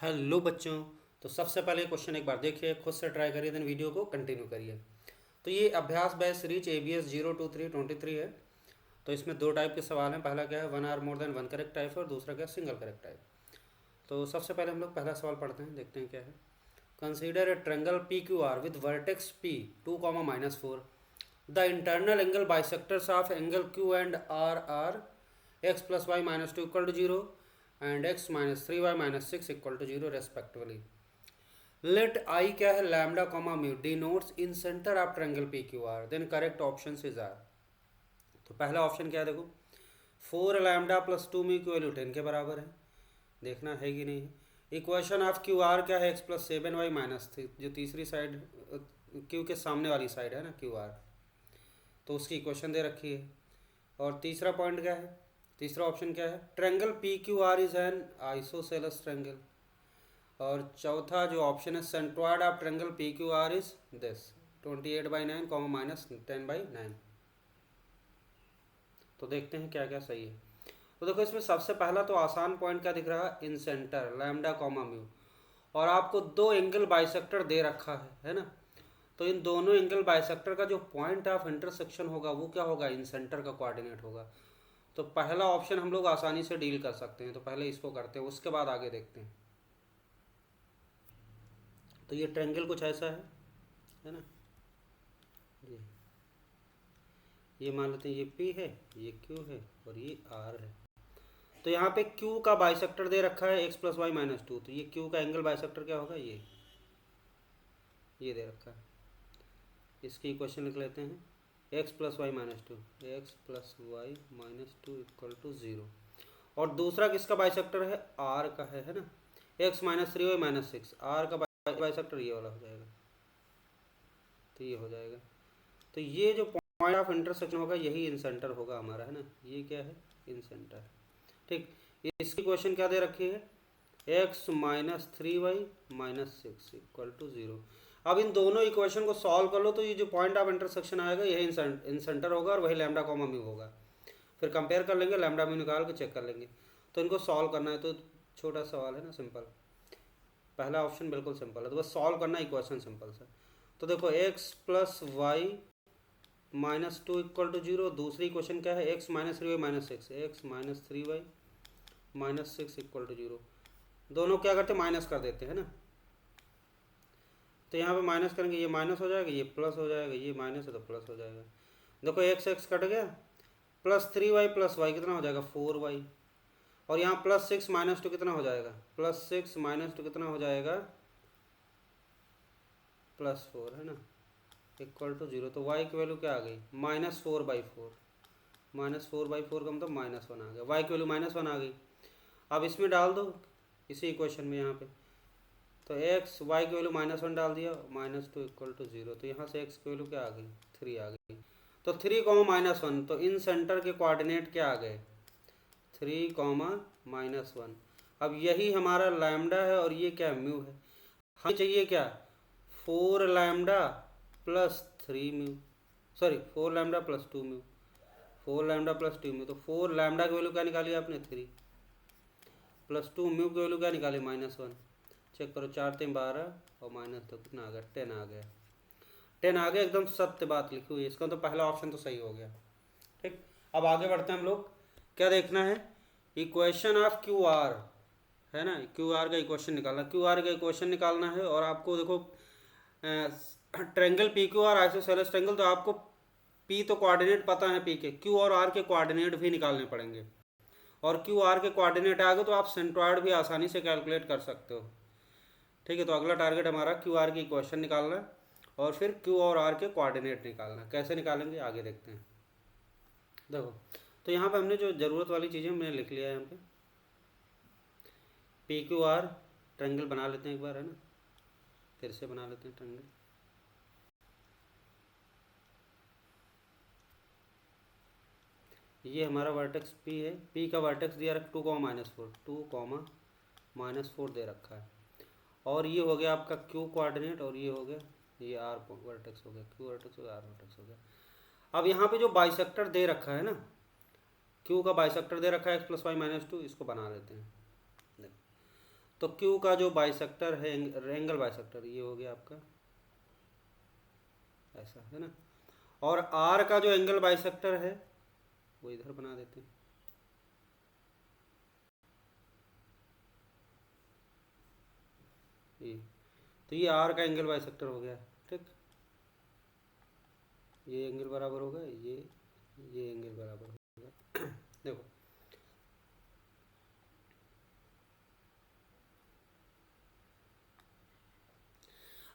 Hello बच्चों। तो सबसे पहले क्वेश्चन एक बार देखिए, खुद से ट्राई करिए, देन वीडियो को कंटिन्यू करिए। तो ये अभ्यास बैच सीरीज ABS 02323 है। तो इसमें दो टाइप के सवाल हैं। पहला क्या है, one or more than one correct type, और दूसरा क्या, सिंगल करेक्ट टाइप। तो सबसे पहले हम लोग पहला सवाल पढ़ते हैं, देखते हैं क्या है। Consider a triangle PQR with vertex P 2, -4। The internal angle bisectors of angle Q and R are x + y - 2 = 0 and x - 3y - 6 = 0 respectively. Let I क्या है, lambda comma mu denotes in center of triangle PQR. Then correct options is R. तो पहला option क्या है, देखो 4 lambda plus 2 mu की value 10 के बराबर है। देखना है कि नहीं है। इक्वेशन ऑफ QR क्या है, x + 7y - 3, जो तीसरी साइड Q के सामने वाली साइड है ना QR, तो उसकी इक्वेशन दे रखी है। और तीसरा पॉइंट क्या है, तीसरा ऑप्शन क्या है, triangle PQR is an isosceles triangle. और चौथा जो ऑप्शन है, centroid of triangle PQR is this 28/9, -10/9। तो देखते हैं क्या क्या सही है। तो देखो इसमें सबसे पहला तो आसान पॉइंट क्या दिख रहा है, इन सेंटर लैम्डा कॉमा म्यू, और आपको दो एंगल बाइसेक्टर दे रखा है ना। तो इन दोनों एंगल बाइसेक्टर का जो पॉइंट ऑफ इंटरसेक्शन होगा वो क्या होगा, इन सेंटर का कोऑर्डिनेट होगा। तो पहला ऑप्शन हम लोग आसानी से डील कर सकते हैं, तो पहले इसको करते हैं, उसके बाद आगे देखते हैं। तो ये ट्रायंगल कुछ ऐसा है ना। ये मान लेते हैं ये P है, ये Q है और ये R है। तो यहाँ पे Q का बाइसेक्टर दे रखा है x + y - 2, तो ये Q का एंगल बाइसेक्टर क्या होगा, ये दे रखा है। इसकी इक्वेशन लिख लेते हैं, x + y - 2, x + y - 2 = 0। और दूसरा किसका बाइसेक्टर है, R का है ना, x - 3y - 6। R का बाइसेक्टर ये वाला हो जाएगा, तो ये हो जाएगा। तो ये जो पॉइंट ऑफ इंटरसेक्शन होगा यही इन सेंटर होगा हमारा, है ना। ये क्या है, इन सेंटर। ठीक, इसकी क्वेश्चन क्या दे रखी है, x - 3y - 6 = 0। अब इन दोनों इक्वेशन को सॉल्व कर लो, तो ये जो पॉइंट ऑफ इंटरसेक्शन आएगा यही इन सेंटर होगा, और वही लैम्डा कॉमा म्यू होगा। फिर कंपेयर कर लेंगे, लैम्डा म्यू निकाल के चेक कर लेंगे। तो इनको सॉल्व करना है, तो छोटा सवाल है ना, सिंपल। पहला ऑप्शन बिल्कुल सिंपल है, तो बस सॉल्व करना, इक्वेशन सिंपल सा। तो देखो x + y - 2 = 0। दूसरी इक्वेशन क्या है, x - 3y - 6, x - 3y - 6 = 0। दोनों क्या करते हैं, माइनस कर देते हैं ना। तो यहाँ पे माइनस करेंगे, ये माइनस हो जाएगा, ये प्लस हो जाएगा, ये माइनस है तो प्लस हो जाएगा। देखो x कट गया, +3y + y कितना हो जाएगा, 4y। और यहाँ +6 - 2 कितना हो जाएगा, +6 - 2 कितना हो जाएगा, +4, है ना, = 0। तो y की वैल्यू क्या आ गई, -4/4। -4/4 का मतलब -1 आ गया, y की वैल्यू -1 आ गई। अब इसमें डाल दो, इसी इक्वेशन में यहाँ पे। तो x y की वैल्यू -1 डाल दिया, -2 = 0। तो यहाँ से x की वैल्यू क्या आ गई, 3 आ गई। तो 3, -1, तो इन सेंटर के कोऑर्डिनेट क्या आ गए, 3, -1। अब यही हमारा लैम्डा है और ये क्या, म्यू है। हमें चाहिए क्या, 4 lambda plus 3 mu, sorry 4 lambda plus 2 mu, 4 lambda plus 2 mu. तो 4 लैम्डा की वैल्यू क्या निकाली आपने, 3, प्लस 2 म्यू की वैल्यू क्या निकाली, -1। चेक करो, 4 3 12 और -2 कितना आ गया, 10 आ गया। 10 आ गया, एकदम सत्य बात लिखी हुई है। इसका तो पहला ऑप्शन तो सही हो गया। ठीक, अब आगे बढ़ते हैं हम लोग। क्या देखना है, इक्वेशन ऑफ QR, है ना। QR का इक्वेशन निकालना, QR का इक्वेशन निकालना है। और आपको देखो ट्रेंगल PQR आइसोसेलेस ट्रेंगल, तो आपको P तो कोऑर्डिनेट पता है P के, Q और R के कोऑर्डिनेट भी निकालने पड़ेंगे। और QR के कोऑर्डिनेट आ गए तो आप सेंट्रॉयड भी आसानी से कैलकुलेट कर सकते हो। ठीक है, तो अगला टारगेट हमारा QR की इक्वेशन निकालना है, और फिर Q और R के कोऑर्डिनेट निकालना। कैसे निकालेंगे आगे देखते हैं। देखो, तो यहाँ पे हमने जो ज़रूरत वाली चीज़ें मैंने लिख लिया है यहाँ पे। PQR ट्रायंगल बना लेते हैं एक बार, है ना, फिर से बना लेते हैं ट्रायंगल। ये हमारा वर्टेक्स P है, P का वर्टेक्स दिया रखा 2, -4, 2, -4 दे रखा है। और ये हो गया आपका Q कोऑर्डिनेट, और ये हो गया, ये R वर्टेक्स हो गया, Q वर्टेक्स हो गया, R वर्टेक्स हो गया। अब यहाँ पे जो बाइसेक्टर दे रखा है ना, Q का बाइसेक्टर दे रखा है x + y - 2, इसको बना लेते हैं। तो क्यू का जो बाइसेक्टर है, एंगल बाइसेक्टर ये हो गया आपका ऐसा, है ना। और आर का जो एंगल बाइसेक्टर है वो इधर बना देते हैं, ये। तो ये आर का एंगल बाइसेक्टर हो गया, ठीक। ये एंगल बराबर होगा ये एंगल बराबर होगा देखो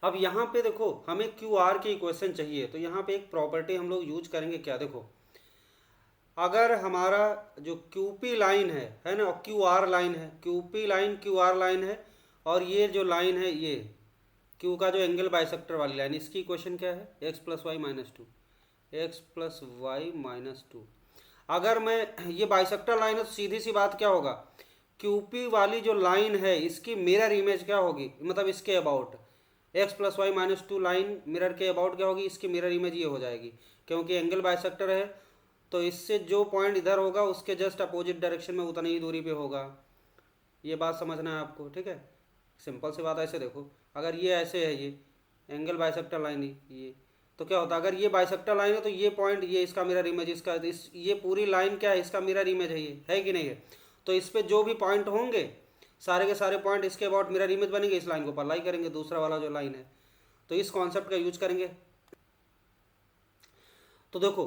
अब यहाँ पे देखो हमें क्यू आर की इक्वेशन चाहिए, तो यहाँ पे एक प्रॉपर्टी हम लोग यूज करेंगे, क्या देखो, अगर हमारा जो क्यूपी लाइन है ना, और क्यू आर लाइन है, Q P line Q R line है, और ये जो लाइन है ये क्यू का जो एंगल बाइसेक्टर वाली लाइन, इसकी इक्वेशन क्या है, x plus y minus two, x plus y minus two. अगर मैं ये बाइसेक्टर लाइन है तो सीधी सी बात क्या होगा, क्यूपी वाली जो लाइन है इसकी मिरर इमेज क्या होगी, मतलब इसके about x plus y minus two line mirror के अबाउट क्या होगी, इसकी मिरर इमेज ये हो जाएगी, क्योंकि एंगल बाइसेक्टर है तो इससे जो पॉइंट इधर होगा उसके जस्ट अपोजिट डायरेक्शन में उतनी ही दूरी पे होगा। ये बात समझना है आपको, ठीक है। सिंपल सी बात, ऐसे देखो, अगर ये ऐसे है, ये एंगल बाइसेक्टर लाइन ये, तो क्या होता है, अगर ये बाइसेक्टर लाइन है तो ये पॉइंट ये इसका मिरर इमेज, इसका ये पूरी लाइन क्या है, इसका मिरर इमेज है, ये है कि नहीं है। तो इस पर जो भी पॉइंट होंगे सारे के सारे पॉइंट इसके अबाउट मिरर इमेज बनेंगे, इस लाइन को अप्लाई करेंगे, दूसरा वाला जो लाइन है, तो इस कॉन्सेप्ट का यूज करेंगे। तो देखो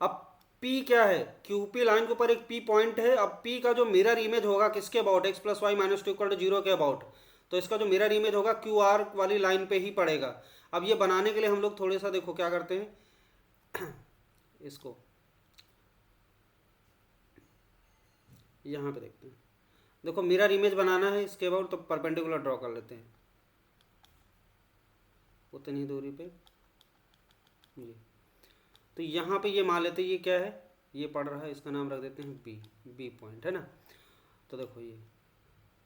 अब P क्या है, QP लाइन के ऊपर एक P पॉइंट है, अब P का जो मिरर इमेज होगा किसके about, x plus y minus two equal to zero के अबाउट, तो इसका जो मिरर इमेज होगा QR वाली लाइन पे ही पड़ेगा। अब ये बनाने के लिए हम लोग थोड़ा सा देखो क्या करते हैं इसको यहाँ पे देखते हैं, देखो मिरर इमेज बनाना है इसके अबाउट, तो परपेंडिकुलर ड्रॉ कर लेते हैं उतनी दूरी पे ये। तो यहाँ पे ये मान लेते हैं, ये क्या है, ये पड़ रहा है, इसका नाम रख देते हैं बी पॉइंट, है ना। तो देखो ये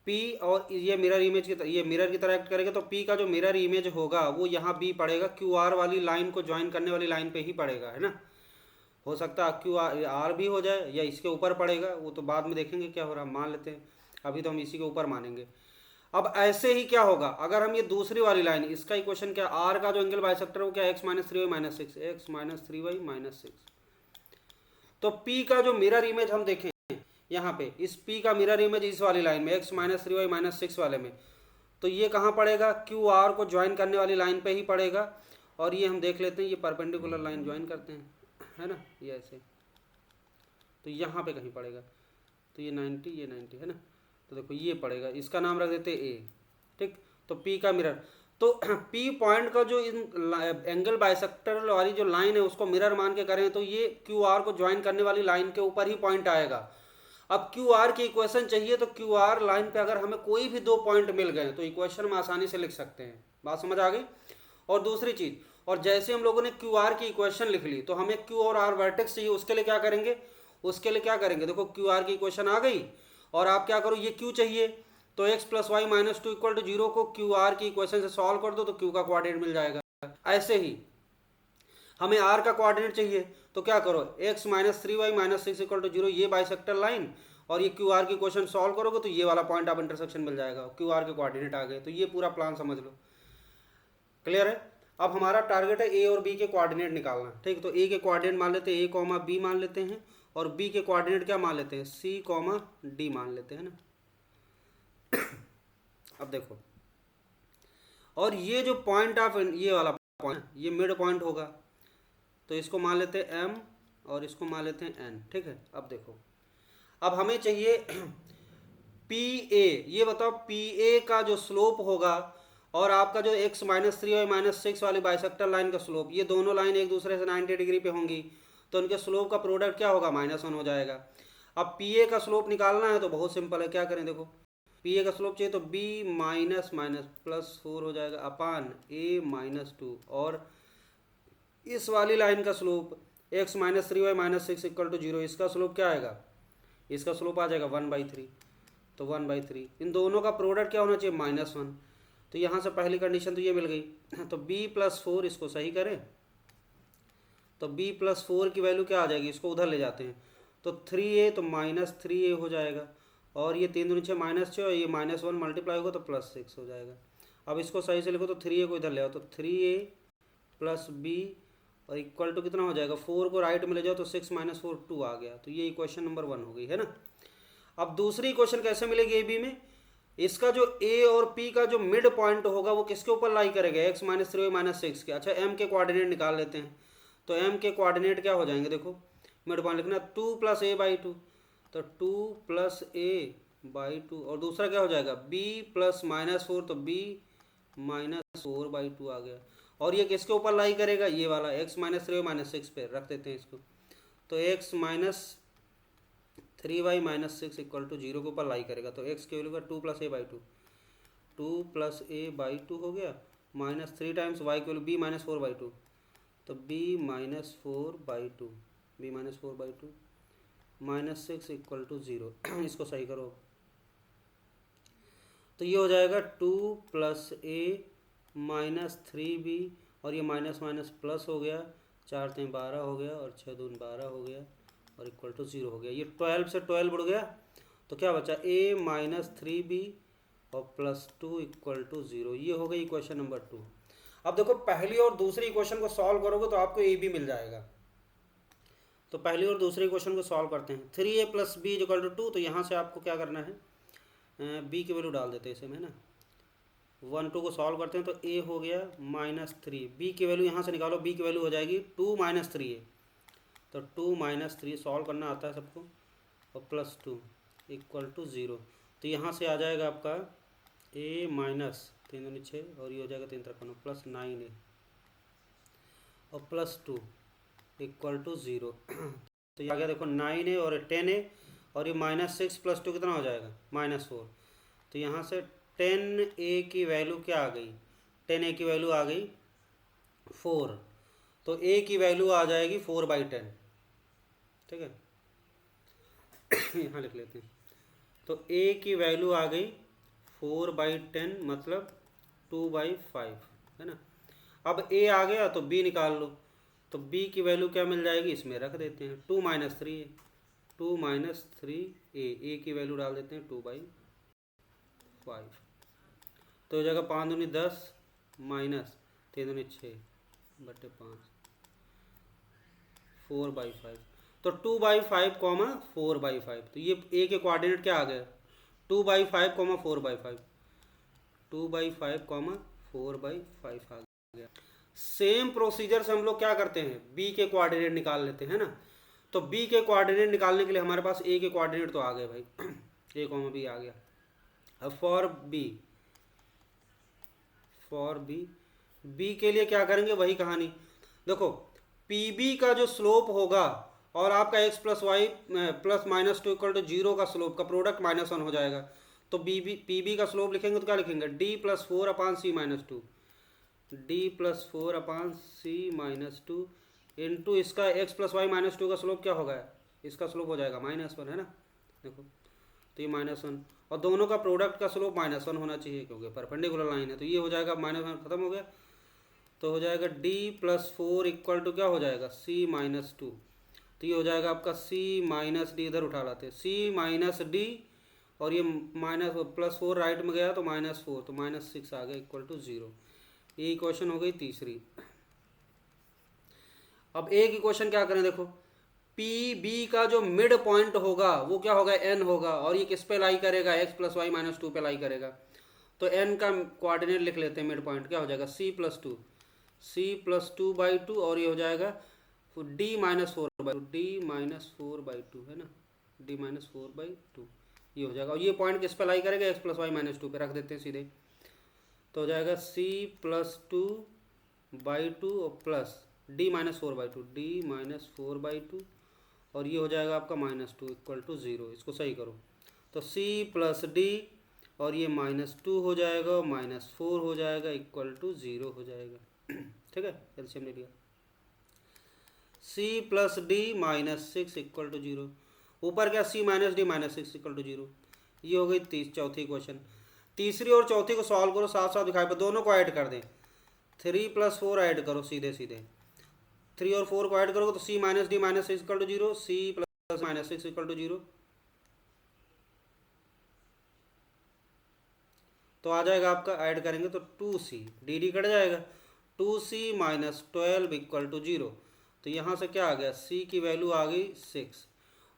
P और ये मिरर इमेज ये मिरर की तरह एक्ट करेगा, तो P का जो मिरर इमेज होगा वो यहाँ B पड़ेगा, QR वाली लाइन को ज्वाइन करने वाली लाइन पे ही पड़ेगा, है ना। हो सकता है QR भी हो जाए या इसके ऊपर पड़ेगा, वो तो बाद में देखेंगे क्या हो रहा, मान लेते हैं, अभी तो हम इसी के ऊपर मानेंगे। अब ऐसे ही क्या होगा, अगर हम ये दूसरी वाली लाइन, इसका इक्वेशन क्या, आर का जो एंगल बाइसेक्टर वो क्या, x minus three y minus six, x minus three y minus six. तो P का जो मिरर इमेज हम देखें यहाँ पे, इस P का मिरर इमेज इस वाली लाइन में x minus three y minus six वाले में, तो ये कहाँ पड़ेगा, क्यू आर को ज्वाइन करने वाली लाइन पे ही पड़ेगा। और ये हम देख लेते हैं, ये परपेंडिकुलर लाइन ज्वाइन करते हैं, है ना, ये ऐसे, तो यहाँ पे कहीं पड़ेगा, तो ये 90 ये 90, है ना। तो देखो ये पड़ेगा, इसका नाम रख देते ए, ठीक। तो P का मिरर, तो P पॉइंट का जो एंगल बाइसेक्टर वाली जो लाइन है उसको मिरर मान के करें, तो ये QR को ज्वाइन करने वाली लाइन के ऊपर ही पॉइंट आएगा। अब QR की इक्वेशन चाहिए, तो QR लाइन पे अगर हमें कोई भी दो पॉइंट मिल गए तो इक्वेशन में आसानी से लिख सकते हैं, बात समझ आ गई। और दूसरी चीज, और जैसे हम लोगों ने QR की इक्वेशन लिख ली, तो हमें Q और R वर्टेक्स चाहिए, उसके लिए क्या करेंगे, देखो QR की इक्वेशन आ गई, और आप क्या करो, ये Q चाहिए, तो x plus y minus two equal to zero को QR की इक्वेशन से सॉल्व कर दो, तो Q का कोऑर्डिनेट मिल जाएगा। ऐसे ही हमें R का कोऑर्डिनेट चाहिए, तो क्या करो, x minus three y minus six equal to zero, ये बाइसेक्टर लाइन, और ये QR की इक्वेशन सॉल्व करोगे तो ये वाला पॉइंट ऑफ इंटरसेक्शन मिल जाएगा, QR के कोऑर्डिनेट आ गए। तो ये पूरा प्लान समझ लो, क्लियर है। अब हमारा टारगेट है A और B के कोऑर्डिनेट निकालना, ठीक। तो A के कोऑर्डिनेट मान लेते हैं, A कॉमा B मान लेते हैं, और B के कोऑर्डिनेट क्या मान लेते हैं, C कॉमा D मान लेते हैं ना। अब देखो, और ये जो पॉइंट ऑफ, ये वाला पॉइंट, ये मिड पॉइंट होगा, तो इसको मान लेते हैं M और इसको मान लेते हैं N, ठीक है। अब देखो, अब हमें चाहिए PA, ये बताओ PA का जो स्लोप होगा और आपका जो x minus three y minus six वाली बाइसेक्टर लाइन का स्लोप, ये दोनों लाइन एक दूसरे से 90 डिग्री पे होंगी, तो उनके स्लोप का प्रोडक्ट क्या होगा, -1 हो जाएगा। अब PA का स्लोप निकालना है तो बहुत सिंपल है, क्या करें, देखो PA का स्लोप चाहिए तो B माइनस माइनस प्लस 4 हो जाएगा अपान A माइनस टू, और इस वाली लाइन का slope x minus three y minus six equal to zero, इसका स्लोप क्या आएगा, इसका स्लोप आ जाएगा 1/3, तो 1/3, इन दोनों का प्रोडक्ट क्या होना चाहिए, -1। तो यहाँ से पहली कंडीशन तो ये मिल गई, तो B प्लस 4 इसको सही करें, तो B प्लस 4 की वैल्यू क्या आ जाएगी, इसको उधर ले जाते हैं, तो 3A तो -3A हो जाएगा, और ये 3 दूनी 6 -6 और ये -1 मल्टीप्लाई होगा तो +6 हो जाएगा। अब इसको सही से लिखो तो 3a को इधर ले आओ तो 3a + b और इक्वल टू कितना हो जाएगा, 4 को राइट में ले जाओ तो 6 - 4 2 आ गया। तो ये इक्वेशन नंबर 1 हो गई है ना। अब दूसरी इक्वेशन कैसे मिलेगी ए बी में, इसका जो ए और पी का जो मिड पॉइंट होगा वो किसके ऊपर लाई करेगा, x - 3 - 6 के। अच्छा एम के कोऑर्डिनेट निकाल लेते हैं। तो एम के कोऑर्डिनेट क्या हो जाएंगे, देखो मिड पॉइंट लिखना 2 + a/2, तो 2 + a/2 और दूसरा क्या हो जाएगा b + -4, तो b - 4/2 आ गया। और ये किसके ऊपर लाई करेगा, ये वाला x - 3 - 6 पे रख देते हैं इसको। तो x - 3y - 6 = 0 के ऊपर लाई करेगा। तो x की वैल्यू का 2 + a/2, 2 + a/2 हो गया, -3 टाइम्स y की वैल्यू b - 4/2, तो b - 4/2, b - 4/2 -6 = 0। इसको सही करो। तो ये हो जाएगा 2 + a - 3b और ये माइनस माइनस प्लस हो गया, 4 3 12 हो गया और 6 दून 12 हो गया और इक्वल टू 0 हो गया। ये 12 से 12 उड़ गया तो क्या बचा, a - 3b और +2 = 0। ये हो गई इक्वेशन नंबर 2। अब देखो पहली और दूसरी इक्वेशन को सॉल्व करोगे तो आपको ए बी मिल जाएगा। तो पहली और दूसरी इक्वेशन को सॉल्व करते हैं। 3a + b = 2, तो यहाँ से आपको क्या करना है, b की वैल्यू डाल देते हैं इसमें, है ना। 1 2 को सॉल्व करते हैं तो a हो गया -3, b की वैल्यू यहाँ से निकालो, b की वैल्यू हो जाएगी 2 - 3a, तो 2 - 3 सॉल्व करना आता है सबको, और +2 = 0। तो यहाँ से आ जाएगा आपका a - 3 दूनी 6 और ये हो जाएगा 3 3 +9a और +2 = 0। तो ये आ गया देखो 9a और 10a और ये -6 + 2 कितना हो जाएगा, -4। तो यहाँ से 10a की वैल्यू क्या आ गई, 10a की वैल्यू आ गई 4, तो a की वैल्यू आ जाएगी 4/10, ठीक है। यहाँ लिख लेते हैं। तो a की वैल्यू आ गई 4/10 मतलब 2/5, है ना। अब a आ गया तो b निकाल लो, तो b की वैल्यू क्या मिल जाएगी, इसमें रख देते हैं 2 - 3a, 2 - 3a, a की वैल्यू डाल देते हैं 2/5। तो हो जाएगा 5 दूनी 10 माइनस 3 दूनी 6/5, 4/5। तो 2/5, 4/5। तो ये a के कोऑर्डिनेट क्या आ गए, 2/5, 4/5, 2/5, 4/5 आ गया। सेम प्रोसीजर से हम लोग क्या करते हैं, b के कोऑर्डिनेट निकाल लेते हैं ना। तो b के कोऑर्डिनेट निकालने के लिए हमारे पास a के कोऑर्डिनेट तो आ गए भाई, a, b आ गया। अब फॉर b के लिए क्या करेंगे, वही कहानी। देखो pb का जो स्लोप होगा और आपका x + y + -2 = 0 का स्लोप का प्रोडक्ट -1 हो जाएगा। तो pb का स्लोप लिखेंगे तो क्या लिखेंगे, d + 4/c - 2, d + 4/c - 2 into इसका x + y - 2 का स्लोप क्या होगा, इसका स्लोप हो जाएगा -1, है ना। देखो तो ये -1 और दोनों का प्रोडक्ट का स्लोप -1 होना चाहिए क्योंकि परपेंडिकुलर लाइन है। तो ये हो जाएगा -1 खत्म हो गया। तो हो जाएगा d + 4 = क्या हो जाएगा, c - 2। तो ये हो जाएगा आपका c - d, इधर उठा लाते हैं c - d और ये +4 राइट में गया तो -4, तो -6 आ गया = 0। ये इक्वेशन हो गई तीसरी। अब एक इक्वेशन क्या करें, देखो पी बी का जो मिड पॉइंट होगा वो क्या होगा, n होगा, और ये किस पे लाई करेगा, x + y - 2 पे लाई करेगा। तो n का कोऑर्डिनेट लिख लेते हैं, मिड पॉइंट क्या हो जाएगा, c + 2, c + 2/2 और ये हो जाएगा d - 4/2, d - 4/2, है ना, d - 4/2 ये हो जाएगा। और ये पॉइंट किस पे लाई करेगा, x + y - 2 पे रख देते हैं सीधे। तो हो जाएगा c + 2/2 और प्लस d - 4/2, d - 4/2 और ये हो जाएगा आपका -2 = 0। इसको सही करो तो c + d और ये -2 हो जाएगा, -4 हो जाएगा = 0 हो जाएगा। ठीक है, एलसीएम ले लिया। c + d - 6 = 0, ऊपर क्या c - d - 6 = 0। ये हो गई चौथी क्वेश्चन। तीसरी और चौथी को सॉल्व करो, साथ साथ दिखाई पर दोनों को ऐड कर दें। 3 + 4 ऐड करो सीधे सीधे, 3 और 4 को ऐड करोगे तो c - d - 6 = 0, c + -6 = 0, तो आ जाएगा आपका, ऐड करेंगे तो 2c, डी कट जाएगा, 2c माइनस 12 इक्वल टू 0। तो यहाँ से क्या आ गया, c की वैल्यू आ गई 6,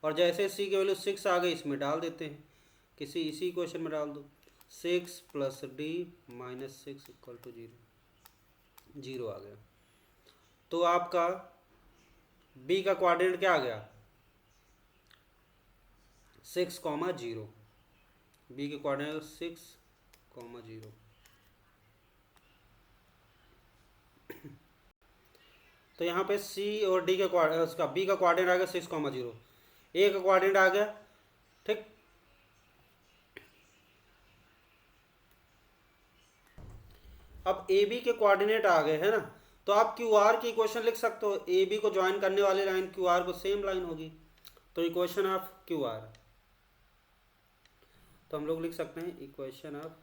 और जैसे c की वैल्यू 6 आ गई इसमें डाल देते हैं, इसी क्वेश्चन में डाल दो, 6 plus d minus 6 equal to 0, 0 आ गया। तो आपका b का कोऑर्डिनेट क्या आ गया, 6,0, b के कोऑर्डिनेट 6,0। तो यहाँ पे c और d का उसका b का कोऑर्डिनेट आ गया 6,0, a का कोऑर्डिनेट आ गया, ठीक। अब ए बी के कोऑर्डिनेट आ गए है ना, तो आप क्यू आर की इक्वेशन लिख सकते हो, ए बी को ज्वाइन करने वाली लाइन क्यू आर को सेम लाइन होगी, तो इक्वेशन ऑफ क्यू आर, तो हम लोग लिख सकते हैं equation of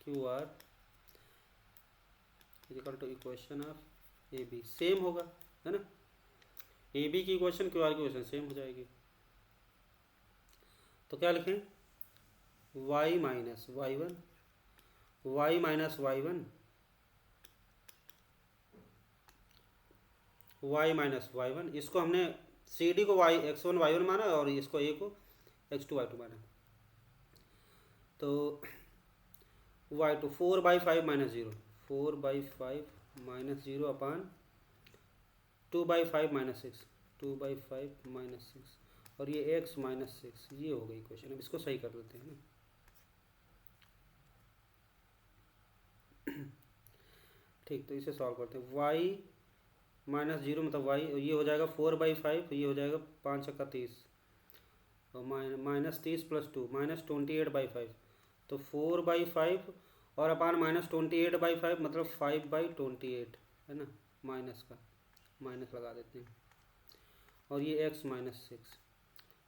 Q R equal to equation of A B, same होगा है ना, ए बी की इक्वेशन क्यू आर की इक्वेशन सेम हो जाएगी। तो क्या लिखें, y minus y one, y minus y one, y minus y one, इसको हमने सी डी को वाई x1 y1 माना और इसको a को x2 y2 माना। तो y2 4/5 माइनस 0, 4/5 माइनस 0 अपान 2/5 माइनस 6, 2/5 माइनस 6, और ये x माइनस 6, ये हो गई क्वेश्चन। अब इसको सही कर देते हैं ना, ठीक। तो इसे सॉल्व करते हैं, y माइनस 0 मतलब y, ये हो जाएगा 4/5, ये हो जाएगा 5 छक्का 30, और माइनस 30 प्लस 2 माइनस 28/5, तो 4/5 और अपान माइनस 28/5 मतलब 5/28 है ना, माइनस का माइनस लगा देते हैं, और ये x माइनस 6,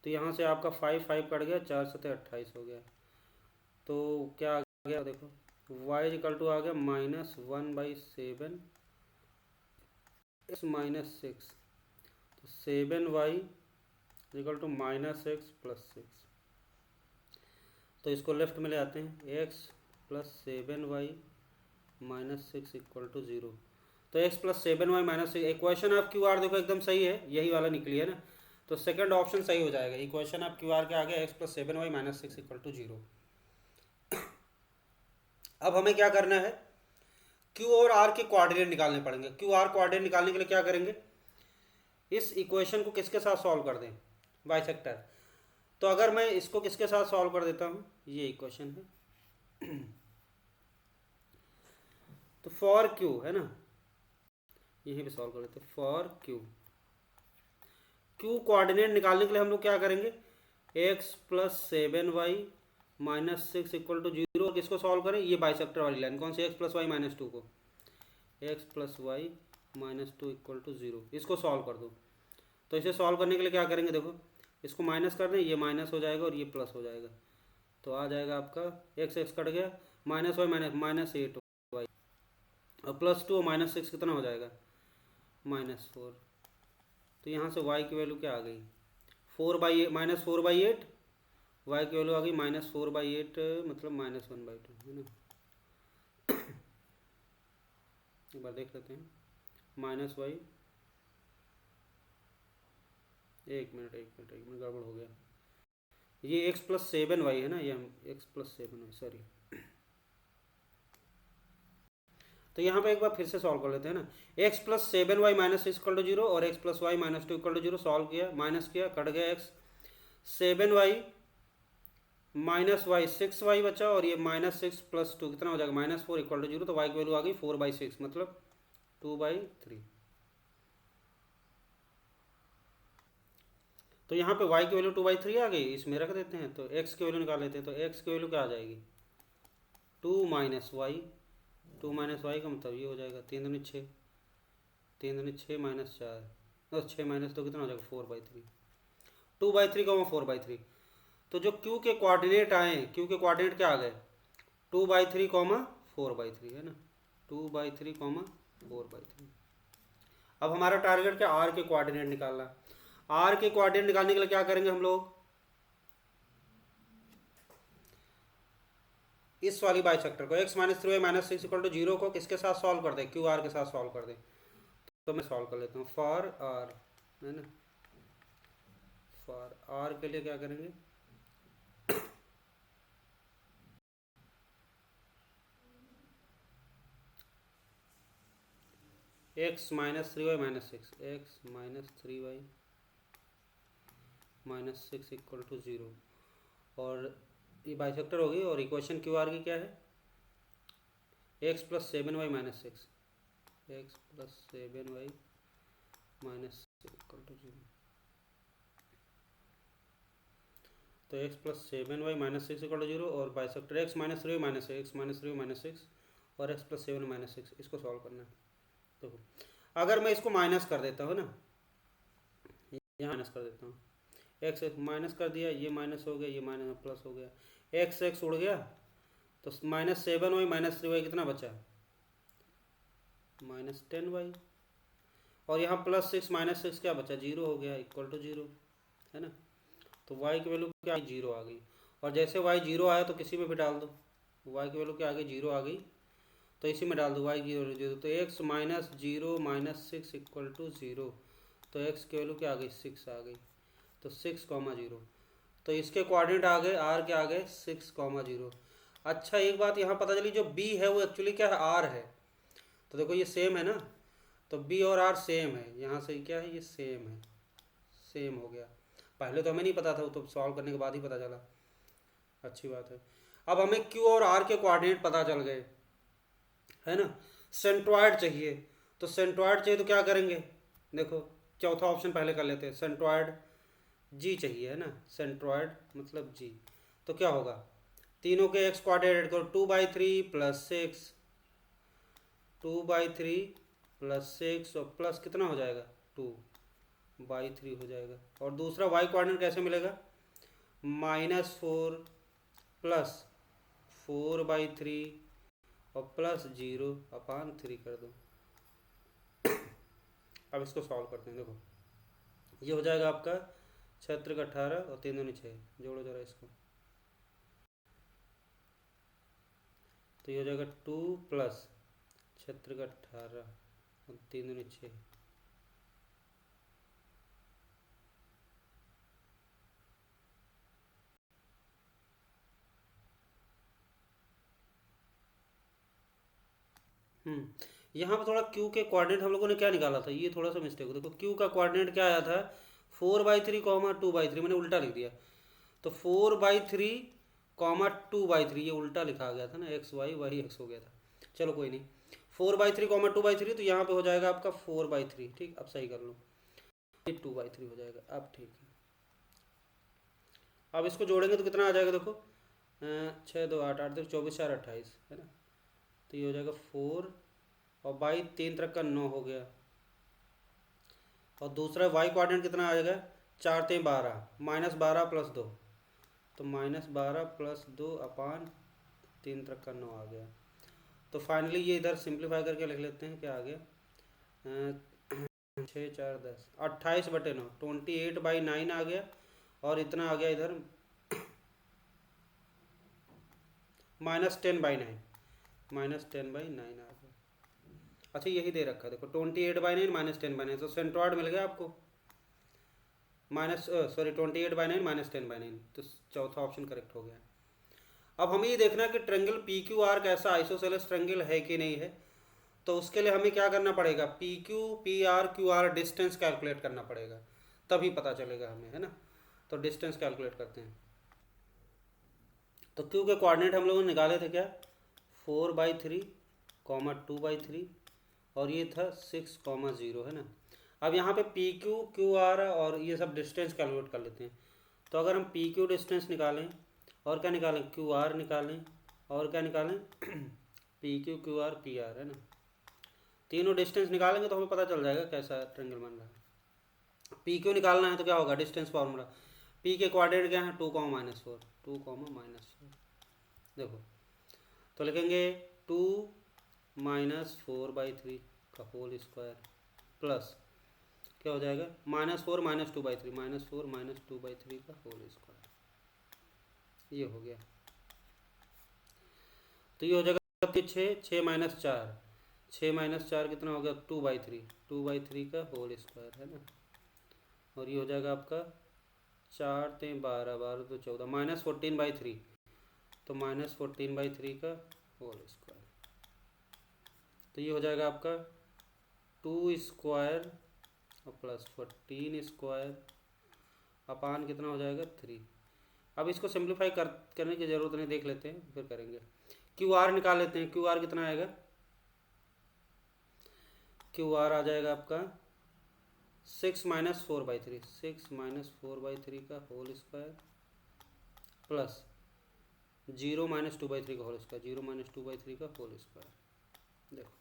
तो यहाँ से आपका 5 कट गया, 4 सतह 28 हो गया। तो क्या आ गया देखो, y इक्वल टू आ गया -1/7 x माइनस 6, तो 7y equal to -x plus 6। तो इसको लेफ्ट में ले आते हैं, x plus 7y minus 6 equal to 0। तो x plus 7y minus 6, equation of Q R देखो एकदम सही है, यही वाला निकली है ना, तो सेकंड ऑप्शन सही हो जाएगा। इक्वेशन ऑफ क्यू आर के आगे x plus 7y minus 6 equal to 0। अब हमें क्या करना है, क्यू और आर के कोऑर्डिनेट निकालने पड़ेंगे। क्यू आर कोऑर्डिनेट निकालने के लिए क्या करेंगे, इस इक्वेशन को किसके साथ सॉल्व कर दें, बाइसेक्टर। तो अगर मैं इसको किसके साथ सॉल्व कर देता हूं, ये इक्वेशन है, तो फॉर क्यू है ना, यहीं पे सॉल्व कर देते हैं, फॉर क्यू। क्यू कोऑर्डिनेट निकालने के लिए हम लोग क्या करेंगे, x plus 7y minus 6 equal to 0, किसको सॉल्व करें, ये बाइसेक्टर वाली लाइन, कौन सी, x प्लस वाई माइनस 2 को, x plus y minus 2 equal to 0, इसको सॉल्व कर दो। तो इसे सॉल्व करने के लिए क्या करेंगे, देखो इसको माइनस कर दें, ये माइनस हो जाएगा और ये प्लस हो जाएगा, तो आ जाएगा आपका x कट गया, माइनस वाई माइनस 8y, और प्लस 2 माइनस 6 कितना हो जाएगा, -4। तो यहाँ से y की वैल्यू क्या आ गई, माइनस 4/8, y की वैल्यू आ गई -4/8 मतलब -1/2 है ना। एक बार देख लेते हैं, माइनस वाई, एक मिनट गड़बड़ हो गया, ये x प्लस 7y है ना, ये x प्लस 7y, सॉरी। तो यहाँ पे एक बार फिर से सॉल्व कर लेते हैं ना, x plus 7y minus 6 equal to 0 और x plus y minus 2 equal to 0, solve किया, माइनस किया, कट गया x, 7y minus y 6y बचा, और ये -6 प्लस 2 कितना हो जाएगा, -4 इक्वल टू 0, तो y की वैल्यू आ गई 4/6 मतलब 2/3। तो यहाँ पे y की वैल्यू 2/3 आ गई, इसमें रख देते हैं, तो x की वैल्यू निकाल लेते हैं, तो x की वैल्यू क्या आ जाएगी, 2 माइनस वाई, 2 माइनस वाई का मतलब ये हो जाएगा 3 दूनी 6, 3 दूनी 6 माइनस 4, 6 माइनस 2 कितना हो जाएगा 4/3, 2/3 का 4/3। तो जो q के कोऑर्डिनेट आए, q के कोऑर्डिनेट क्या आ गए, 2/3 4/3 है ना, 2/3 4/3। अब हमारा टारगेट क्या, r के कोऑर्डिनेट निकालना। r के कोऑर्डिनेट निकालने के लिए क्या करेंगे हम लोग, इस वाली बाइसेक्टर को x minus 3y minus 6 equal to 0 को किसके साथ सॉल्व कर दे, क्यू आर के साथ सॉल्व कर दे। तो मैं सॉल्व कर लेता हूँ फॉर आर, है ना। फॉर आर के लिए क्या करेंगे, x minus 3y minus 6, x minus 3y minus 6 equal to 0, और ये बाइसेक्टर होगी। और इक्वेशन क्यू आर की क्या है, x plus 7y minus 6, x plus 7y minus 6 equal to 0। तो x plus 7y minus 6 equal to 0 और bisector x minus 3y minus 6, x minus 3y minus 6 और x प्लस 7 माइनस 6, इसको solve करना है। देखो अगर मैं इसको माइनस कर देता हूँ ना, यहाँ माइनस कर देता हूँ, एक्स माइनस कर दिया, ये माइनस हो गया, ये माइनस प्लस हो गया, एक्स एक्स उड़ गया, तो माइनस 7y माइनस 3y कितना बचा, माइनस 10y, और यहाँ प्लस 6 माइनस 6 क्या बचा, 0 हो गया, इक्वल टू 0, है ना। तो y की वैल्यू क्या, 0 आ गई। और जैसे y 0 आया तो किसी में भी डाल दो, y की वैल्यू क्या आ गई, 0 आ गई, तो इसी में डाल दो y की वैल्यू 0, तो x minus 0 minus 6 equal to 0, तो x की वैल्यू क्या आ गई, 6 आ गई, तो 6,0। तो इसके कोऑर्डिनेट आ गए, r के आ गए 6,0। अच्छा एक बात यहाँ पता चली, जो b है वो एक्चुअली क्या है, r है। तो देखो ये सेम है ना, तो b और r सेम है, यहाँ से क्या है, ये सेम है, सेम हो गया। पहले तो हमें नहीं पता था, वो तो सॉल्व करने के बाद ही पता चला, अच्छी बात है। अब हमें q और r के कोऑर्डिनेट पता चल गए, है ना। सेंट्रॉयड चाहिए, तो सेंट्रॉयड चाहिए तो क्या करेंगे, देखो चौथा ऑप्शन पहले कर लेते हैं, सेंट्रॉयड जी चाहिए, है ना, सेंट्रॉयड मतलब जी। तो क्या होगा, तीनों के एक्स कोऑर्डिनेट ऐड करो, 2/3 प्लस 6, 2/3 प्लस 6 और प्लस कितना हो जाएगा, 2/3 हो जाएगा। और दूसरा वाई कोऑर्डिनेट कैसे मिलेगा, -4 प्लस 4/3 और प्लस 0/3 कर दो। अब इसको सॉल्व करते हैं, देखो ये हो जाएगा आपका 6 का 18 और 3 दूनी 6, जोड़ो जरा इसको, तो ये हो जाएगा 2 प्लस 6 का 18 और 3 दूनी 6, यहाँ पर थोड़ा q के कोऑर्डिनेट हम लोगों ने क्या निकाला था, ये थोड़ा सा मिस्टेक हो, देखो q का कोऑर्डिनेट क्या आया था, 4/3 2/3, मैंने उल्टा लिख दिया, तो 4/3 2/3, ये उल्टा लिखा गया था ना, एक्स वाई वाई एक्स हो गया था, चलो कोई नहीं, 4/3 2/3, तो यहाँ पे हो जाएगा आपका 4/3, ठीक, अब सही कर लो, ये 2/3 हो जाएगा, अब ठीक है। अब इसको जोड़ेंगे तो कितना आ जाएगा, देखो 6 2 8 8 देखो 24 4 28, है ना, तो ये हो जाएगा 4 और बाई 3 तरह का 9 हो गया, और दूसरा वाई कोऑर्डिनेट कितना आ जाएगा, 4 3 12 -12 प्लस 2, तो -12 प्लस 2/3 तक का 9 आ गया। तो फाइनली ये इधर सिंप्लीफाई करके लिख लेते हैं, क्या आ गया, 6 4 10 28/9, 28/9 आ गया, और इतना आ गया इधर -10/9, -10/9 आ गया। अच्छा यही दे रखा है, देखो 28/9 -10/9, तो सेंट्रॉयड मिल गया आपको, 28/9 -10/9, तो चौथा ऑप्शन करेक्ट हो गया। अब हमें ये देखना कि ट्रेंगल पी क्यू आर कैसा आइसोसेलेस ट्रेंगल है कि नहीं है, तो उसके लिए हमें क्या करना पड़ेगा, P Q P R Q R distance calculate करना पड़ेगा, तभी पता चलेगा हमें, है ना। तो डिस्टेंस कैलकुलेट करते हैं, तो क्यू के कोऑर्डिनेट हम लोगों ने निकाले थे क्या, 4/3 2/3, और ये था 6,0, है ना। अब यहाँ पे पी क्यू क्यू आर और ये सब डिस्टेंस कैलकुलेट कर लेते हैं। तो अगर हम पी क्यू डिस्टेंस निकालें, और क्या निकालें, क्यू आर निकालें, और क्या निकालें P Q Q R P R, है ना, तीनों डिस्टेंस निकालेंगे तो हमें पता चल जाएगा कैसा ट्रेंगल बन रहा है। पी क्यू निकालना है तो क्या होगा, डिस्टेंस फार्मूला, पी के कोऑर्डिनेट क्या है, 2, -4, 2, -4, देखो तो लिखेंगे 2 -4/3 का होल स्क्वायर प्लस क्या हो जाएगा, -4 -2/3, -4 -2/3 का होल स्क्वायर, ये हो गया। तो ये हो जाएगा 6 6 - 4 कितना हो गया 2/3, 2/3 का होल स्क्वायर है ना। और ये हो जाएगा आपका 4 × 3 = 12, 12 × 2 = 14, -14/3, तो -14/3 का होल स्क्वायर। तो ये हो जाएगा आपका 2 स्क्वायर और +14 स्क्वायर अपान कितना हो जाएगा 3। अब इसको सिंप्लीफाई करने की ज़रूरत नहीं, देख लेते हैं फिर करेंगे। क्यू आर निकाल लेते हैं। क्यू आर कितना आएगा, क्यू आर आ जाएगा आपका 6 - 4/3, 6 - 4/3 का होल स्क्वायर प्लस 0 - 2/3 का होल स्क्वायर, 0 - 2/3 का होल स्क्वायर। देखो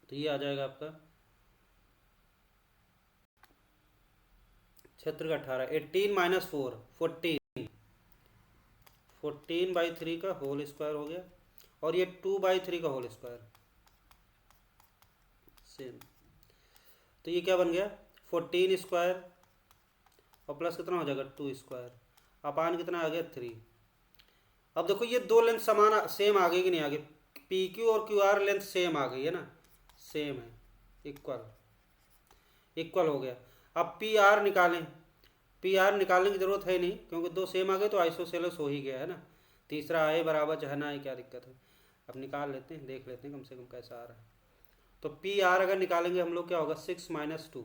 तो ये आ जाएगा आपका क्षेत्र का 18, 18 - 4 14, 14/3 का होल स्क्वायर हो गया। और ये 2/3 का होल स्क्वायर सेम। तो ये क्या बन गया 14 स्क्वायर और प्लस कितना हो जाएगा 2 स्क्वायर अपान कितना आ गया 3। अब देखो ये दो लेंथ समान सेम आ गई कि नहीं आ गई, पी क्यू और क्यू आर लेंथ सेम आ गई है ना, सेम है, इक्वल इक्वल हो गया। अब पी आर निकालें, पी आर निकालने की जरूरत है नहीं क्योंकि दो सेम आ गए तो आइसोसेलेस हो ही गया है ना। तीसरा आए बराबर चाहे ना आए क्या दिक्कत है। अब निकाल लेते हैं, देख लेते हैं कम से कम कैसा आ रहा है। तो पी आर अगर निकालेंगे हम लोग क्या होगा 6 - 2,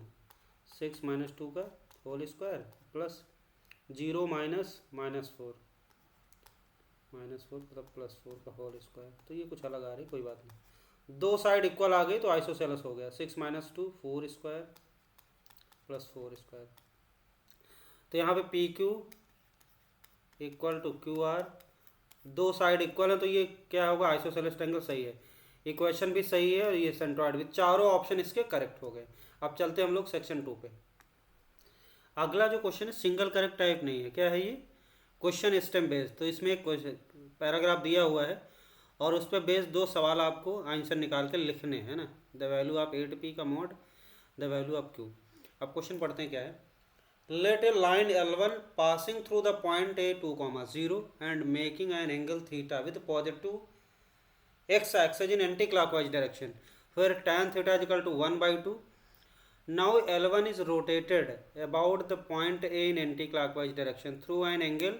6 - 2 का होल स्क्वायर प्लस 0 - -4 मतलब +4 का होल स्क्वायर। तो ये कुछ अलग आ रही, कोई बात नहीं, दो साइड इक्वल आ गई तो आइसोसेलेस हो गया। 6 - 2 4 स्क्वायर प्लस 4 स्क्वायर। तो यहाँ पे P Q equal to Q R, दो साइड इक्वल है तो ये क्या होगा आइसोसेलेस ट्रायंगल सही है, इक्वेशन भी सही है और ये सेंट्रॉइड भी, चारों ऑप्शन इसके करेक्ट हो गए। अब चलते हैं हम लोग सेक्शन 2 पे। अगला जो क्वेश्चन है सिंगल करेक्ट टाइप नहीं है, क्या है ये क्वेश्चन स्टेम बेस्ड। तो इसमें एक पैराग्राफ दिया हुआ है और उस पर बेस्ड दो सवाल आपको आंसर निकाल के लिखने हैं ना। द वैल्यू ऑफ 8p का mod the value of q। अब क्वेश्चन पढ़ते हैं क्या है। Let a line L1 passing through the point A2, 0 and making an angle theta with positive x axis in anti-clockwise direction where tan theta is equal to 1/2. Now L1 is rotated about the point A in anti-clockwise direction through an angle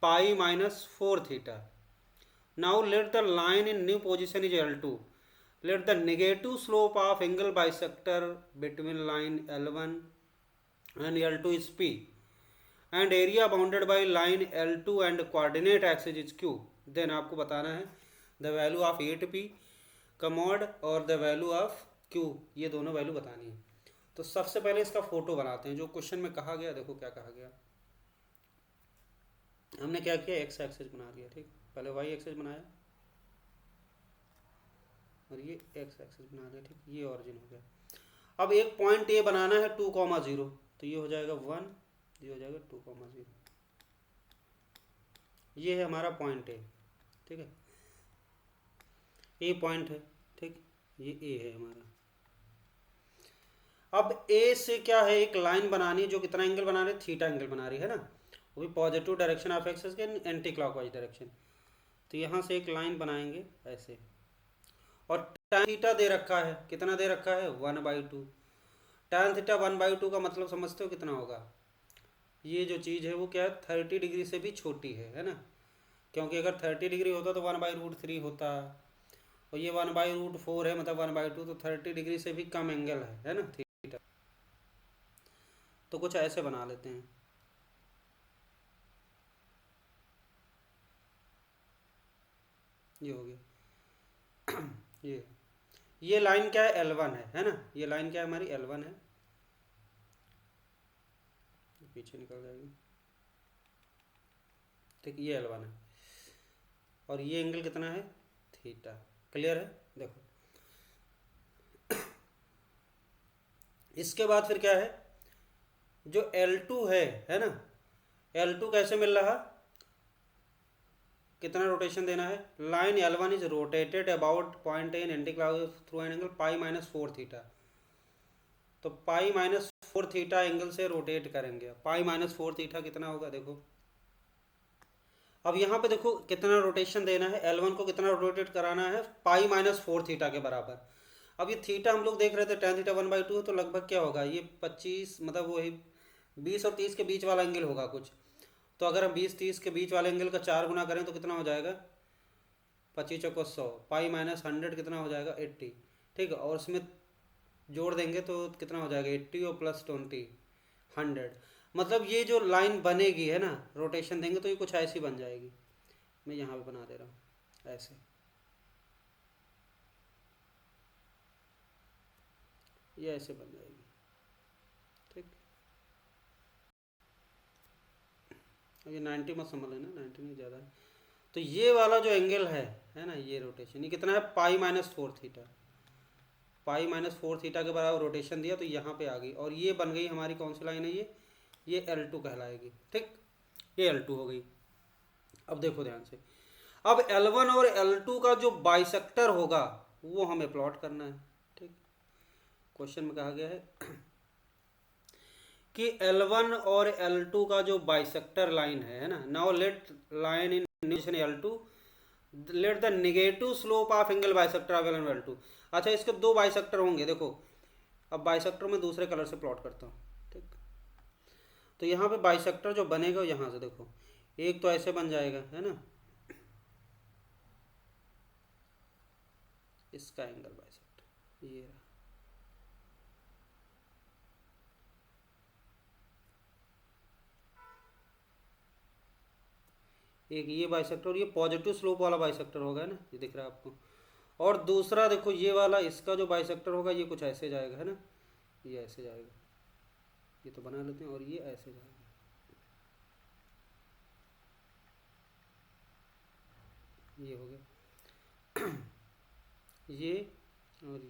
pi - 4 theta. Now let the line in new position is L2. Let the negative slope of angle bisector between line L1 and L2 is P and area bounded by line L2 and coordinate axis is Q. Then आपको बताना है the value of 8p का mod और the value of q, ये दोनों value बतानी है। तो सबसे पहले इसका फोटो बनाते हैं जो क्वेश्चन में कहा गया। देखो क्या कहा गया, हमने क्या किया एक्स एक्सिस बना दिया, ठीक, पहले वाई एक्सिस बनाया और ये एक्स एक्सिस बना दिया, ठीक, ये ऑरिजिन हो गया। अब एक पॉइंट ए बनाना है 2,0, तो ये हो जाएगा 1, ये हो जाएगा 2,0, ये है हमारा पॉइंट ए, ठीक है, ए पॉइंट है, ठीक, ये ए है हमारा। अब ए से क्या है एक लाइन बनानी जो कितना एंगल बना रही है, थीटा एंगल बना रही है ना, वो भी पॉजिटिव डायरेक्शन ऑफ एक्सिस के एंटी क्लॉकवाइज डायरेक्शन। तो यहाँ से एक लाइन बनाएंगे ऐसे और tan थीटा दे रखा है, कितना दे रखा है 1/2। tan थीटा 1/2 का मतलब समझते हो कितना होगा, ये जो चीज़ है वो क्या है 30 डिग्री से भी छोटी है ना, क्योंकि अगर 30 डिग्री होता तो 1/√3 होता और ये 1/√4 है मतलब 1/2, तो 30 डिग्री से भी कम एंगल है ना थीटा। तो कुछ ऐसे बना लेते हैं, ये हो गया ये लाइन क्या है L1 है ना, ये लाइन क्या है हमारी L1 है, पीछे निकल जाएगी, ठीक, ये L1 है और ये एंगल कितना है थीटा। क्लियर है। देखो इसके बाद फिर क्या है जो L2 है ना, L2 कैसे मिल रहा, कितना रोटेशन देना है, line L1 is rotated about point A in anti clockwise through an angle pi -4 theta. तो पाई -4 थीटा एंगल से रोटेट करेंगे। पाई -4 थीटा कितना होगा देखो, अब यहाँ पे देखो कितना रोटेशन देना है, L1 को कितना रोटेट कराना है, पाई माइनस 4 थीटा के बराबर। अब ये थीटा हम लोग देख रहे थे tan थीटा 1/2 है, तो लगभग क्या होगा ये 25, मतलब वही 20 और 30 के बीच वाला एंगल होगा कुछ। तो अगर हम 20-30 के बीच वाले एंगल का 4 गुना करें तो कितना हो जाएगा, 25 चौको 100, पाई माइनस 100 कितना हो जाएगा 80, ठीक है। और उसमें जोड़ देंगे तो कितना हो जाएगा 80 और प्लस 20 100। मतलब ये जो लाइन बनेगी है ना, रोटेशन देंगे तो ये कुछ ऐसी बन जाएगी। मैं यहाँ पे बना दे रहा हूँ ऐसे, ये ऐसे बन जाएगी, ठीक। अब ये 90 मत समझ लेना, 90 नहीं ज़्यादा है। तो ये वाला जो एंगल है ना, ये रोटेशन ये कितना है, pi minus 4 theta. Pi minus 4 theta के बराबर रोटेशन दिया तो यहाँ पे आ गई, और ये बन गई हमारी कौन सी लाइन है, ये L2 कहलाएगी, ठीक। ये L2 हो गई। अब देखो ध्यान से, अब L1 और L2 का जो बाइसेक्टर होगा वो हमें प्लॉट करना है, ठीक। क्वेश्चन में कहा गया है कि L1 और L2 का जो बाइसेक्टर लाइन है ना, now let line in L2, let the negative slope of angle bisector of L1 L2। अच्छा, इसके दो बाइसेक्टर होंगे, देखो अब बाइसेक्टर में दूसरे कलर से प्लॉट करता हूँ, ठीक। तो यहाँ पे बाइसेक्टर जो बनेगा यहाँ से देखो, एक तो ऐसे बन जाएगा है ना, इसका एंगल बाइसेक्टर ये रहा, एक ये बाइसेक्टर, और ये पॉजिटिव स्लोप वाला बाइसेक्टर होगा ना, ये दिख रहा है आपको। और दूसरा देखो ये वाला, इसका जो बाइसेक्टर होगा ये कुछ ऐसे जाएगा है ना, ये ऐसे जाएगा, ये तो बना लेते हैं, और ये ऐसे जाएगा, ये हो गया ये और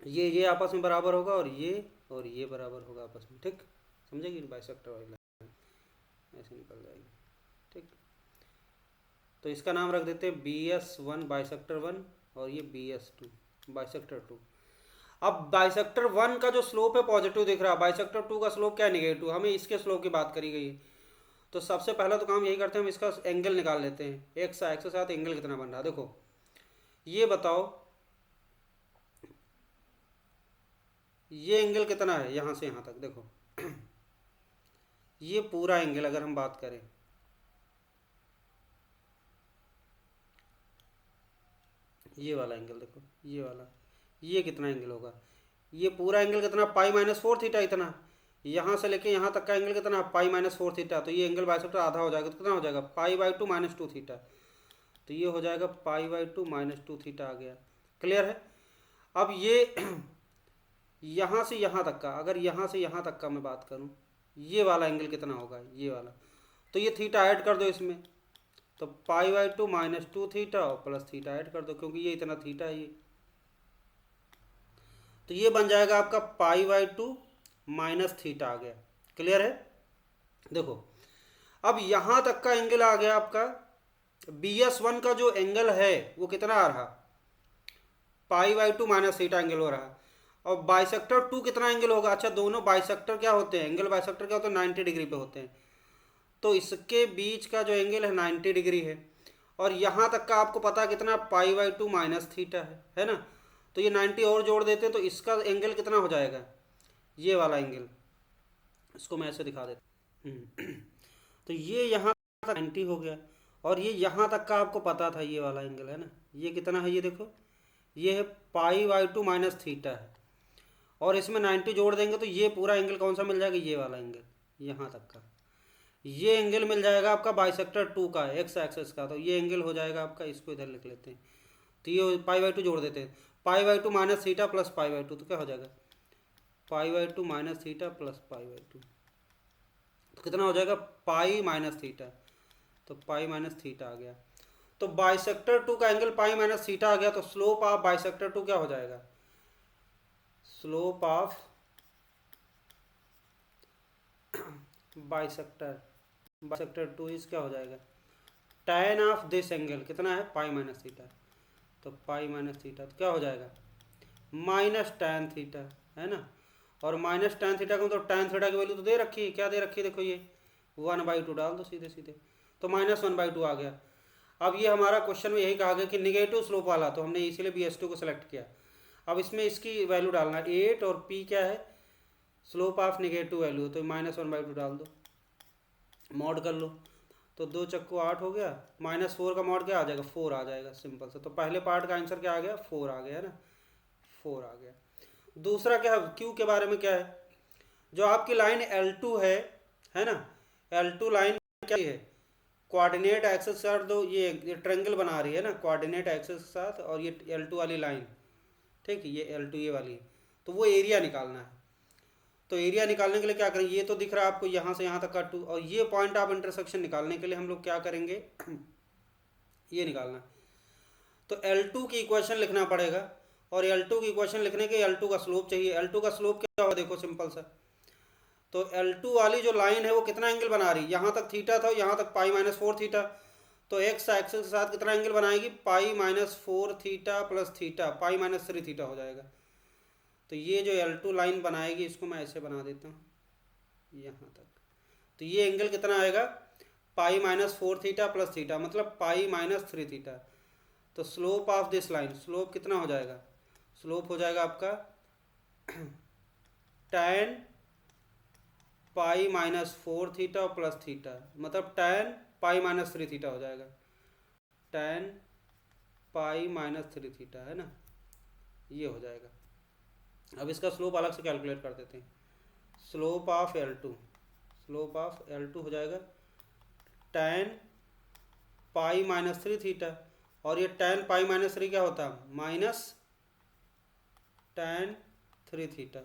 ये आपस में बराबर होगा, और ये बराबर होगा आपस में, ठीक। समझेगी, बाइसेक्टर वाली लाइन ऐसे निकल जाएगी, ठीक। तो इसका नाम रख देते हैं BS1 बाइसेक्टर 1, और ये BS2 बाइसेक्टर 2। अब बाइसेक्टर 1 का जो स्लोप है पॉजिटिव दिख रहा है, बाइसेक्टर 2 का स्लोप क्या है, नेगेटिव। हमें इसके स्लोप की बात करी गई है, तो सबसे पहला तो काम यही करते हैं, हम इसका एंगल निकाल लेते हैं। एक्स के साथ एंगल कितना बन रहा है, देखो ये बताओ, ये एंगल कितना है यहाँ से यहाँ तक, देखो ये पूरा एंगल अगर हम बात करें, ये वाला एंगल देखो, ये वाला, ये कितना एंगल होगा, ये पूरा एंगल कितना, पाई माइनस 4 थीटा। इतना यहाँ से लेके यहाँ तक का एंगल कितना, पाई माइनस 4 थीटा। तो ये एंगल बाइसेक्टर आधा हो जाएगा, तो कितना हो जाएगा, पाई/2 माइनस 2 थीटा। तो ये हो जाएगा पाई/2 माइनस 2 थीटा आ गया। क्लियर है। अब ये यहाँ से यहाँ तक का, अगर यहाँ से यहाँ तक का मैं बात करूँ, ये वाला एंगल कितना होगा, ये वाला, तो ये थीटा ऐड कर दो इसमें, तो पाई/2 माइनस 2 थीटा और प्लस थीटा ऐड कर दो, क्योंकि ये इतना थीटा है ये, तो ये बन जाएगा आपका पाई/2 माइनस थीटा आ गया। क्लियर है। देखो अब यहाँ तक का एंगल आ गया आपका, BS1 का जो एंगल है वो कितना आ रहा, पाई/2 माइनस थीटा एंगल हो रहा। और बाइसेक्टर 2 कितना एंगल होगा, अच्छा दोनों बाइसेक्टर क्या होते हैं, एंगल बाइसेक्टर क्या होते हैं, 90 डिग्री पे होते हैं। तो इसके बीच का जो एंगल है 90 डिग्री है, और यहाँ तक का आपको पता कितना, पाई/2 माइनस थीटा है ना। तो ये 90 और जोड़ देते हैं, तो इसका एंगल कितना हो जाएगा, ये वाला एंगल, इसको मैं ऐसे दिखा देता हूँ। तो ये यहाँ तक 90 हो गया, और ये यहाँ तक का आपको पता था ये वाला एंगल है ना, ये कितना है, ये देखो ये है पाई/2 माइनस थीटा है, और इसमें 90 जोड़ देंगे तो ये पूरा एंगल कौन सा मिल जाएगा, ये वाला एंगल, यहाँ तक का ये एंगल मिल जाएगा आपका बाइसेक्टर 2 का, एक्स एक्सिस का। तो ये एंगल हो जाएगा आपका, इसको इधर लिख लेते हैं, तो ये पाई/2 जोड़ देते हैं, पाई/2 माइनस थीटा प्लस पाई/2, तो क्या हो जाएगा, पाई/2 माइनस थीटा प्लस पाई/2, तो कितना हो जाएगा, पाई माइनस थीटा। तो पाई माइनस थीटा आ गया। तो बाइसेक्टर 2 का एंगल पाई माइनस थीटा आ गया, तो स्लोप ऑफ बाइसेक्टर 2 क्या हो जाएगा, स्लोप ऑफ बाइसेक्टर 2 इज क्या हो जाएगा, tan ऑफ दिस एंगल कितना है, पाई माइनस थीटा। तो पाई माइनस थीटा तो क्या हो जाएगा, माइनस tan थीटा है ना। और माइनस tan थीटा का मतलब tan थीटा की वैल्यू तो दे रखी है, क्या दे रखी है, देखो ये 1/2 डाल दो सीधे सीधे, तो -1/2 आ गया। अब ये हमारा क्वेश्चन में यही कहा गया कि निगेटिव स्लोप वाला, तो हमने इसीलिए BS2 को सिलेक्ट किया। अब इसमें इसकी वैल्यू डालना है 8 और P क्या है, स्लोप ऑफ नेगेटिव वैल्यू, तो -1/2 डाल दो, मॉड कर लो, तो 2 चक्कू 8 हो गया, -4 का मॉड क्या आ जाएगा, 4 आ जाएगा, सिंपल सा। तो पहले पार्ट का आंसर क्या आ गया, 4 आ गया, है ना, 4 आ गया। दूसरा क्या है, क्यू के बारे में क्या है, जो आपकी लाइन L2 है ना, L2 लाइन क्या है, कोऑर्डिनेट एक्सिस के साथ दो ये ट्रायंगल बना रही है ना, कोऑर्डिनेट एक्सिस के साथ, और ये L2 वाली लाइन, ठीक है, ये L2 ये वाली, तो वो एरिया निकालना है। तो एरिया निकालने के लिए क्या करेंगे, ये तो दिख रहा है आपको यहाँ से यहाँ तक का 2, और ये पॉइंट ऑफ इंटरसेक्शन निकालने के लिए हम लोग क्या करेंगे ये निकालना है। तो L2 की इक्वेशन लिखना पड़ेगा, और L2 की इक्वेशन लिखने के L2 का स्लोप चाहिए। L2 का स्लोप क्या होगा, देखो सिंपल सा, तो L2 वाली जो लाइन है वो कितना एंगल बना रही है, यहाँ तक थीटा था, यहाँ तक π-4 थीटा, तो एक्स एक्सिस के साथ कितना एंगल बनाएगी, π-4 थीटा प्लस थीटा, π-3 थीटा हो जाएगा। तो ये जो L2 लाइन बनाएगी, इसको मैं ऐसे बना देता हूँ यहाँ तक, तो ये एंगल कितना आएगा, π-4 थीटा प्लस थीटा, मतलब π-3 थीटा। तो slope of this line, slope कितना हो जाएगा, स्लोप हो जाएगा आपका tan π-4 थीटा प्लस थीटा, मतलब tan π-3 थीटा हो जाएगा, tan π-3 थीटा, है ना, ये हो जाएगा। अब इसका स्लोप अलग से कैलकुलेट कर देते हैं, स्लोप ऑफ L2 हो जाएगा tan π-3 थीटा, और ये tan π-3 क्या होता है, माइनस tan 3 थीटा।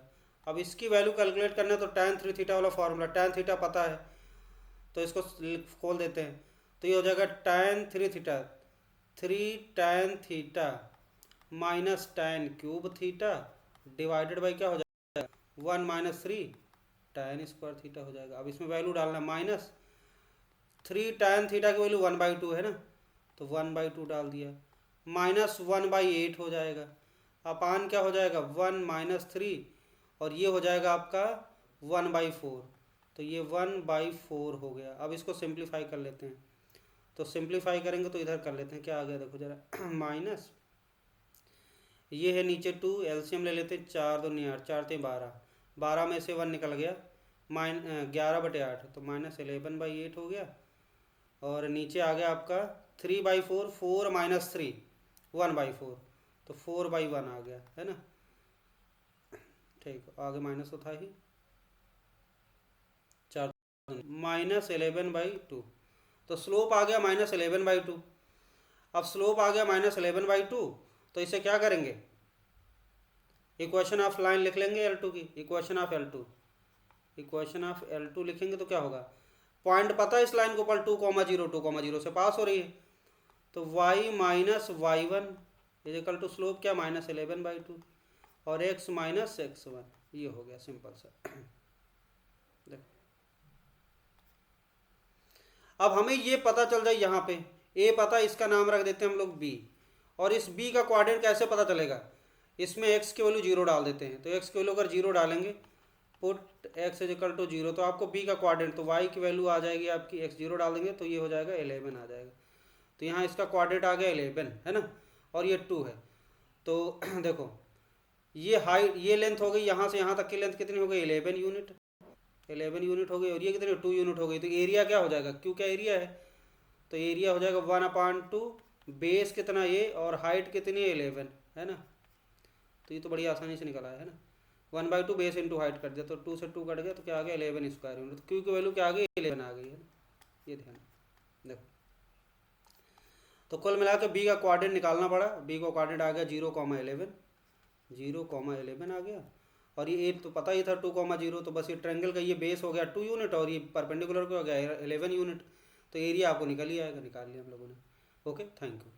अब इसकी वैल्यू कैलकुलेट करना है, तो tan 3 थीटा वाला फॉर्मूला, tan थीटा पता है तो इसको खोल देते हैं, तो ये हो जाएगा tan 3 theta, 3 tan theta minus tan cube theta divided by क्या हो जाएगा, 1 - 3 tan स्क्वायर थीटा हो जाएगा। अब इसमें वैल्यू डालना, -3 tan थीटा की वैल्यू 1/2 है ना, तो 1/2 डाल दिया, -1/8 हो जाएगा, अपान क्या हो जाएगा, 1 - 3, और ये हो जाएगा आपका 1/4, तो ये 1/4 हो गया। अब इसको सिंप्लीफाई कर लेते हैं, तो सिंप्लीफाई करेंगे तो इधर कर लेते हैं, क्या आ गया देखो जरा माइनस, ये है नीचे 2, एलसीएम ले लेते हैं, 4 2 8, 4 3 12, 12 में से 1 निकल गया, 11/8, तो -11/8 हो गया, और नीचे आ गया आपका 3/4, 4 - 3 1/4, तो 4/1 आ गया, है ना, ठीक, आगे माइनस तो था ही, 4 -11/2, तो स्लोप आ गया -11/2। अब स्लोप आ गया -11/2, तो इसे क्या करेंगे, इक्वेशन ऑफ लाइन लिख लेंगे L2 की, इक्वेशन ऑफ L2 लिखेंगे तो क्या होगा, पॉइंट पता है इस लाइन को ऊपर 2,0 से पास हो रही है, तो y - y1 equal to slope क्या, -11/2, और x - x1, ये हो गया सिंपल सा। देखो अब हमें ये पता चल जाए, यहाँ पे a पता, इसका नाम रख देते हैं हम लोग b, और इस b का कोऑर्डिनेट कैसे पता चलेगा, इसमें x की वैल्यू 0 डाल देते हैं, तो x की वैल्यू अगर 0 डालेंगे, पुट x इक्वल टू 0, तो आपको b का कोऑर्डिनेट, तो y की वैल्यू आ जाएगी आपकी, x 0 डाल देंगे तो ये हो जाएगा 11 आ जाएगा, तो यहाँ इसका कोऑर्डिनेट आ गया 11, है ना, और ये 2 है, तो देखो ये हाइट, ये लेंथ हो गई, यहाँ से यहाँ तक की लेंथ कितनी हो गई, 11 यूनिट हो गई, और ये कितनी 2 यूनिट हो गई, तो एरिया क्या हो जाएगा, क्यों क्या एरिया है, तो एरिया हो जाएगा 1/2, बेस कितना ये, और हाइट कितनी है 11, है ना, तो ये तो बड़ी आसानी से निकला है ना, 1/2 बेस इंटू हाइट कर दिया, तो 2 से 2 कट गया, तो क्या आ गया 11 स्क्वायर यूनिट, तो क्यू की वैल्यू क्या आ गई 11 आ गई, है ना, ये ध्यान देखो। तो कुल मिला के बी का कोऑर्डिनेट निकालना पड़ा, बी का कोऑर्डिनेट आ गया 0,11 आ गया, और ये 8 तो पता ही था 2,0, तो बस ये ट्रायंगल का ये बेस हो गया 2 यूनिट, और ये परपेंडिकुलर को हो गया 11 यूनिट, तो एरिया आपको निकल ही आएगा, निकाल लिया हम लोगों ने। Okay, thank you.